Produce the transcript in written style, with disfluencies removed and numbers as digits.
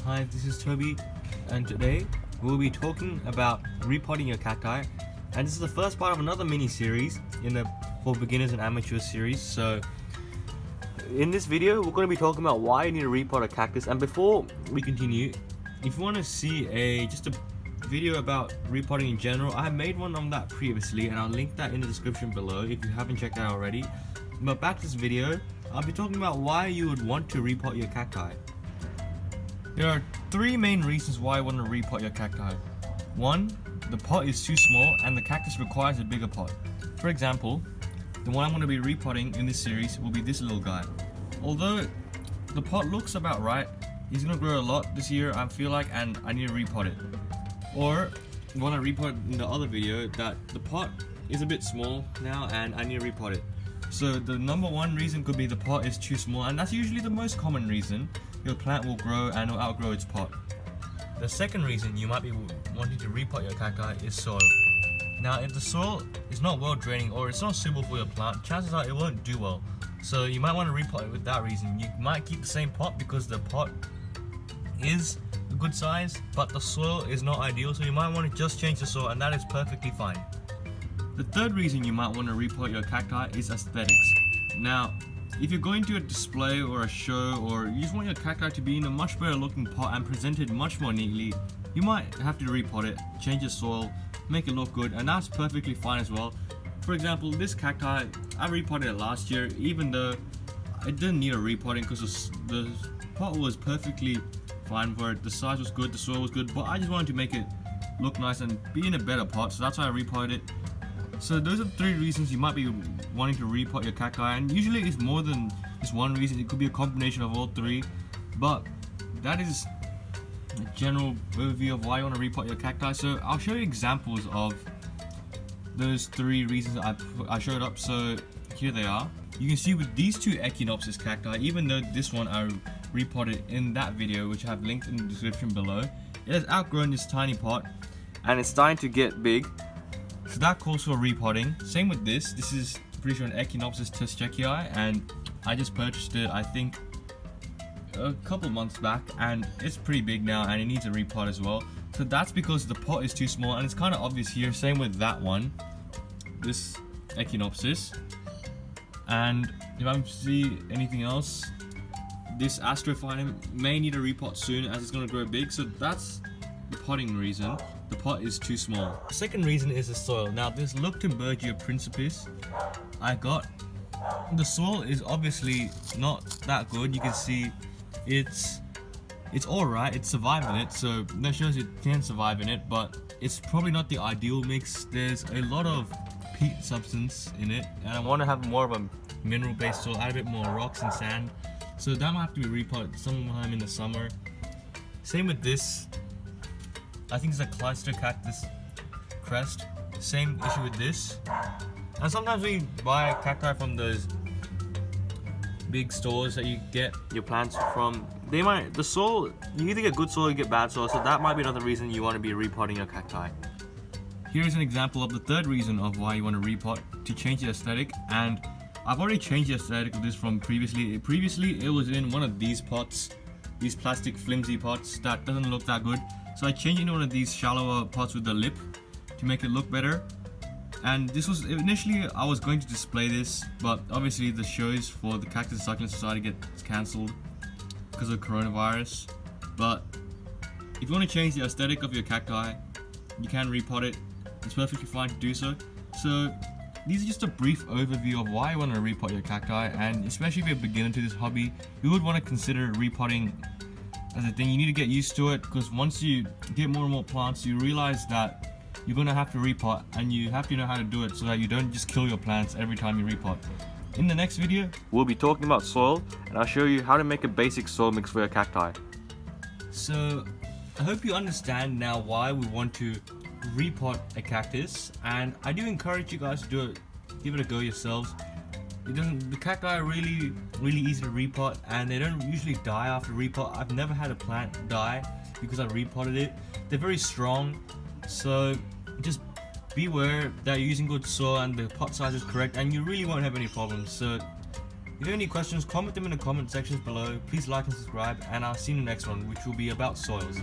Hi, this is Toby, and today we'll be talking about repotting your cacti, and this is the first part of another mini series in the for beginners and amateurs series. So in this video we're going to be talking about why you need to repot a cactus. And before we continue, if you want to see just a video about repotting in general, I have made one on that previously and I'll link that in the description below if you haven't checked that already. But back to this video, I'll be talking about why you would want to repot your cacti. There are three main reasons why you want to repot your cacti. One, the pot is too small and the cactus requires a bigger pot. For example, the one I'm going to be repotting in this series will be this little guy. Although the pot looks about right, he's going to grow a lot this year I feel like, and I need to repot it. Or the one I repotted in the other video, that the pot is a bit small now and I need to repot it. So the number one reason could be the pot is too small, and that's usually the most common reason. Your plant will grow and will outgrow its pot. The second reason you might be wanting to repot your cacti is soil. Now if the soil is not well draining or it's not suitable for your plant, chances are it won't do well. So you might want to repot it with that reason. You might keep the same pot because the pot is a good size, but the soil is not ideal, so you might want to just change the soil, and that is perfectly fine. The third reason you might want to repot your cacti is aesthetics. Now, if you're going to a display or a show, or you just want your cacti to be in a much better looking pot and presented much more neatly, you might have to repot it, change the soil, make it look good, and that's perfectly fine as well. For example, this cacti, I repotted it last year, even though it didn't need a repotting because the pot was perfectly fine for it, the size was good, the soil was good, but I just wanted to make it look nice and be in a better pot, so that's why I repotted it. So those are the three reasons you might be wanting to repot your cacti, and usually it's more than just one reason. It could be a combination of all three, but that is a general overview of why you want to repot your cacti. So I'll show you examples of those three reasons I showed up. So here they are. You can see with these two Echinopsis cacti, even though this one I repotted in that video, which I have linked in the description below, it has outgrown this tiny pot and it's starting to get big. So that calls for repotting. Same with this. This is pretty sure an Echinopsis Tuschekii, and I just purchased it I think a couple months back, and it's pretty big now and it needs a repot as well. So that's because the pot is too small, and it's kind of obvious here. Same with that one, this Echinopsis. And if I see anything else, this Astrophytum may need a repot soon as it's going to grow big. So that's the potting reason. The pot is too small. The second reason is the soil. Now this Luckenbergia principis I got, the soil is obviously not that good. You can see it's alright, it's surviving it, so that shows it can survive in it, but it's probably not the ideal mix. There's a lot of peat substance in it, and I want to have more of a mineral based soil, add a bit more rocks and sand, so that might have to be repotted sometime in the summer. Same with this, I think it's a cluster cactus crest. Same issue with this. And sometimes we buy cacti from those big stores that you get your plants from. The soil, you either get good soil or you get bad soil, so that might be another reason you want to be repotting your cacti. Here is an example of the third reason of why you want to repot: to change the aesthetic. And I've already changed the aesthetic of this from previously. Previously it was in one of these pots, these plastic flimsy pots that doesn't look that good. So I changed it into one of these shallower pots with the lip to make it look better. And this was initially I was going to display this, but obviously the shows for the Cactus Succulent Society gets cancelled because of coronavirus. But if you want to change the aesthetic of your cacti, you can repot it. It's perfectly fine to do so. So these are just a brief overview of why you want to repot your cacti, and especially if you're a beginner to this hobby, you would want to consider repotting as a thing. You need to get used to it, because once you get more and more plants, you realize that you're going to have to repot, and you have to know how to do it so that you don't just kill your plants every time you repot. In the next video, we'll be talking about soil, and I'll show you how to make a basic soil mix for your cacti. So I hope you understand now why we want to repot a cactus, and I do encourage you guys to do it. Give it a go yourselves. The cacti are really easy to repot, and they don't usually die after repot. I've never had a plant die because I repotted it. They're very strong, so just beware that you're using good soil and the pot size is correct, and you really won't have any problems. So If you have any questions, comment them in the comment sections below. Please like and subscribe, and I'll see you in the next one, which will be about soils.